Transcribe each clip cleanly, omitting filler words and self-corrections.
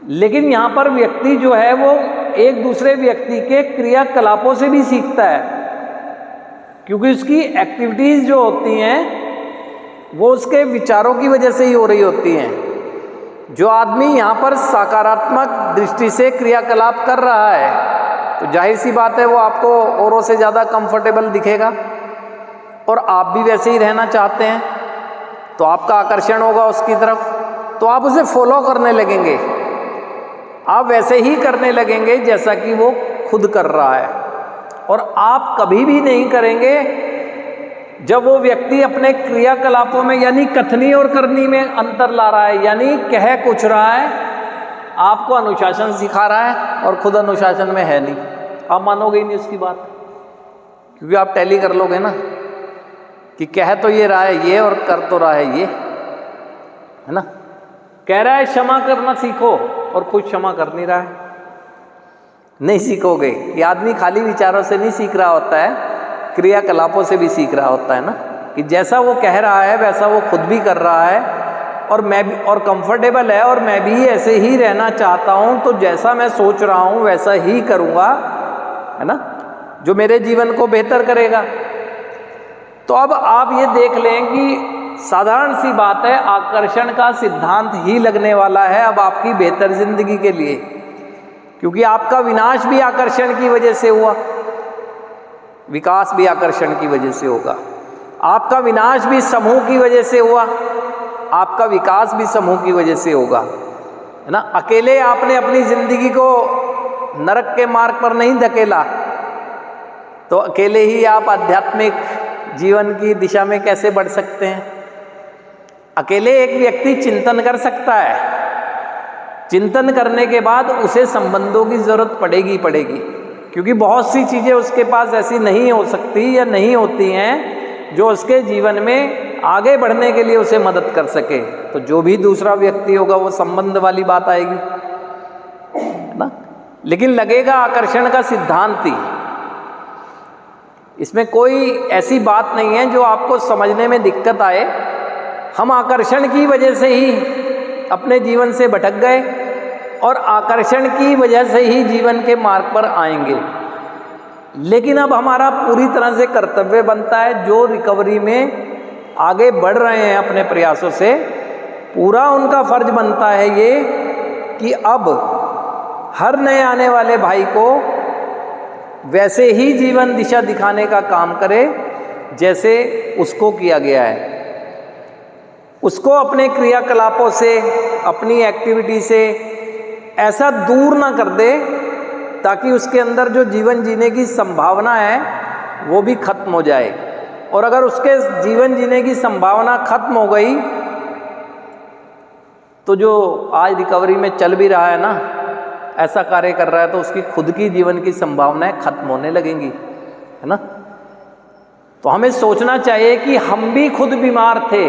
लेकिन यहाँ पर व्यक्ति जो है वो एक दूसरे व्यक्ति के क्रियाकलापों से भी सीखता है, क्योंकि उसकी एक्टिविटीज़ जो होती हैं वो उसके विचारों की वजह से ही हो रही होती हैं। जो आदमी यहाँ पर सकारात्मक दृष्टि से क्रियाकलाप कर रहा है तो जाहिर सी बात है वो आपको औरों से ज़्यादा कंफर्टेबल दिखेगा, और आप भी वैसे ही रहना चाहते हैं तो आपका आकर्षण होगा उसकी तरफ, तो आप उसे फॉलो करने लगेंगे, आप वैसे ही करने लगेंगे जैसा कि वो खुद कर रहा है। और आप कभी भी नहीं करेंगे जब वो व्यक्ति अपने क्रियाकलापों में यानी कथनी और करनी में अंतर ला रहा है, यानी कह कुछ रहा है, आपको अनुशासन सिखा रहा है और खुद अनुशासन में है नहीं, आप मानोगे ही नहीं उसकी बात, क्योंकि आप टैली कर लोगे ना कि कह तो ये रहा है ये और कर तो रहा है ये, है ना। कह रहा है क्षमा करना सीखो और खुद क्षमा कर नहीं रहा है, नहीं सीखोगे। ये आदमी खाली विचारों से नहीं सीख रहा होता है, क्रियाकलापों से भी सीख रहा होता है ना, कि जैसा वो कह रहा है वैसा वो खुद भी कर रहा है, और मैं भी और कंफर्टेबल है, और मैं भी ऐसे ही रहना चाहता हूँ, तो जैसा मैं सोच रहा हूँ वैसा ही करूँगा, है ना, जो मेरे जीवन को बेहतर करेगा। तो अब आप ये देख लें कि साधारण सी बात है, आकर्षण का सिद्धांत ही लगने वाला है अब आपकी बेहतर जिंदगी के लिए, क्योंकि आपका विनाश भी आकर्षण की वजह से हुआ, विकास भी आकर्षण की वजह से होगा। आपका विनाश भी समूह की वजह से हुआ, आपका विकास भी समूह की वजह से होगा, है ना। अकेले आपने अपनी जिंदगी को नरक के मार्ग पर नहीं धकेला, तो अकेले ही आप आध्यात्मिक जीवन की दिशा में कैसे बढ़ सकते हैं। अकेले एक व्यक्ति चिंतन कर सकता है, चिंतन करने के बाद उसे संबंधों की जरूरत पड़ेगी, क्योंकि बहुत सी चीज़ें उसके पास ऐसी नहीं हो सकती या नहीं होती हैं जो उसके जीवन में आगे बढ़ने के लिए उसे मदद कर सके। तो जो भी दूसरा व्यक्ति होगा वो संबंध वाली बात आएगी, है ना। लेकिन लगेगा आकर्षण का सिद्धांत ही, इसमें कोई ऐसी बात नहीं है जो आपको समझने में दिक्कत आए। हम आकर्षण की वजह से ही अपने जीवन से भटक गए और आकर्षण की वजह से ही जीवन के मार्ग पर आएंगे। लेकिन अब हमारा पूरी तरह से कर्तव्य बनता है, जो रिकवरी में आगे बढ़ रहे हैं अपने प्रयासों से, पूरा उनका फर्ज बनता है ये कि अब हर नए आने वाले भाई को वैसे ही जीवन दिशा दिखाने का काम करे जैसे उसको किया गया है। उसको अपने क्रियाकलापों से, अपनी एक्टिविटी से ऐसा दूर ना कर दे ताकि उसके अंदर जो जीवन जीने की संभावना है वो भी खत्म हो जाए। और अगर उसके जीवन जीने की संभावना खत्म हो गई तो जो आज रिकवरी में चल भी रहा है ना, ऐसा कार्य कर रहा है, तो उसकी खुद की जीवन की संभावनाएं खत्म होने लगेंगी, है ना। तो हमें सोचना चाहिए कि हम भी खुद बीमार थे,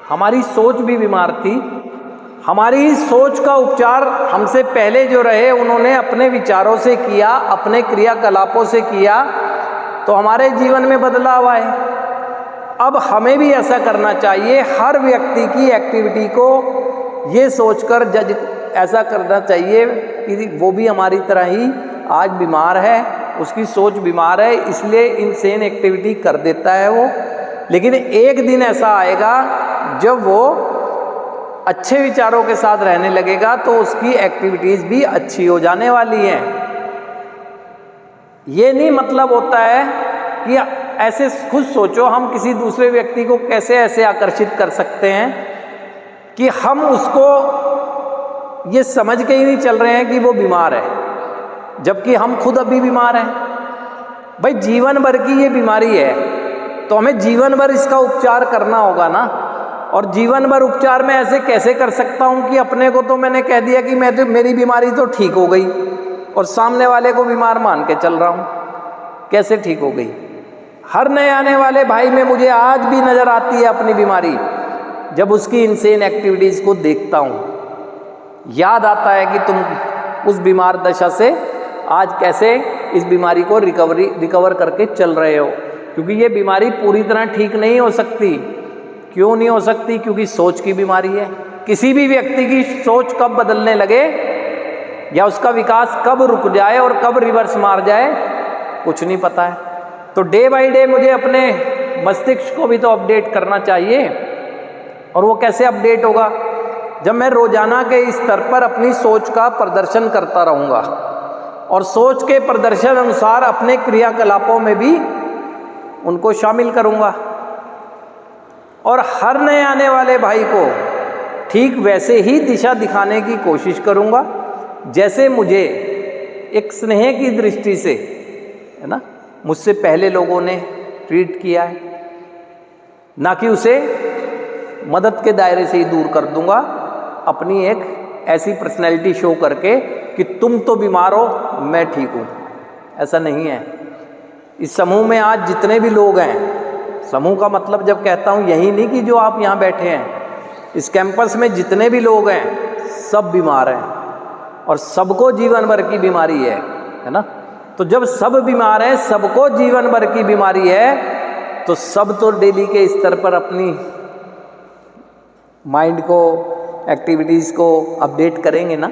हमारी सोच भी बीमार थी, हमारी सोच का उपचार हमसे पहले जो रहे उन्होंने अपने विचारों से किया, अपने क्रियाकलापों से किया, तो हमारे जीवन में बदलाव आए। अब हमें भी ऐसा करना चाहिए, हर व्यक्ति की एक्टिविटी को ये सोचकर जज ऐसा करना चाहिए कि वो भी हमारी तरह ही आज बीमार है, उसकी सोच बीमार है, इसलिए इनसेन एक्टिविटी कर देता है वो। लेकिन एक दिन ऐसा आएगा जब वो अच्छे विचारों के साथ रहने लगेगा तो उसकी एक्टिविटीज़ भी अच्छी हो जाने वाली हैं। ये नहीं मतलब होता है कि ऐसे खुद सोचो हम किसी दूसरे व्यक्ति को कैसे ऐसे आकर्षित कर सकते हैं कि हम उसको ये समझ के ही नहीं चल रहे हैं कि वो बीमार है, जबकि हम खुद अभी बीमार हैं। भाई जीवन भर की ये बीमारी है तो हमें जीवन भर इसका उपचार करना होगा ना। और जीवन भर उपचार में ऐसे कैसे कर सकता हूँ कि अपने को तो मैंने कह दिया कि मैं तो मेरी बीमारी तो ठीक हो गई और सामने वाले को बीमार मान के चल रहा हूँ, कैसे ठीक हो गई। हर नए आने वाले भाई में मुझे आज भी नज़र आती है अपनी बीमारी, जब उसकी इनसेन एक्टिविटीज़ को देखता हूँ याद आता है कि तुम उस बीमार दशा से आज कैसे इस बीमारी को रिकवर करके चल रहे हो। क्योंकि ये बीमारी पूरी तरह ठीक नहीं हो सकती। क्यों नहीं हो सकती? क्योंकि सोच की बीमारी है। किसी भी व्यक्ति की सोच कब बदलने लगे या उसका विकास कब रुक जाए और कब रिवर्स मार जाए, कुछ नहीं पता है। तो डे बाय डे मुझे अपने मस्तिष्क को भी तो अपडेट करना चाहिए। और वो कैसे अपडेट होगा? जब मैं रोजाना के स्तर पर अपनी सोच का प्रदर्शन करता रहूँगा और सोच के प्रदर्शन अनुसार अपने क्रियाकलापों में भी उनको शामिल करूँगा, और हर नए आने वाले भाई को ठीक वैसे ही दिशा दिखाने की कोशिश करूँगा जैसे मुझे एक स्नेह की दृष्टि से, है ना, मुझसे पहले लोगों ने ट्रीट किया है, ना कि उसे मदद के दायरे से ही दूर कर दूंगा अपनी एक ऐसी पर्सनैलिटी शो करके कि तुम तो बीमार हो, मैं ठीक हूँ। ऐसा नहीं है। इस समूह में आज जितने भी लोग हैं, समूह का मतलब जब कहता हूँ यही नहीं कि जो आप यहाँ बैठे हैं, इस कैंपस में जितने भी लोग हैं सब बीमार हैं और सबको जीवन भर की बीमारी है ना। तो जब सब बीमार हैं, सबको जीवन भर की बीमारी है, तो सब तो डेली के स्तर पर अपनी माइंड को, एक्टिविटीज़ को अपडेट करेंगे ना।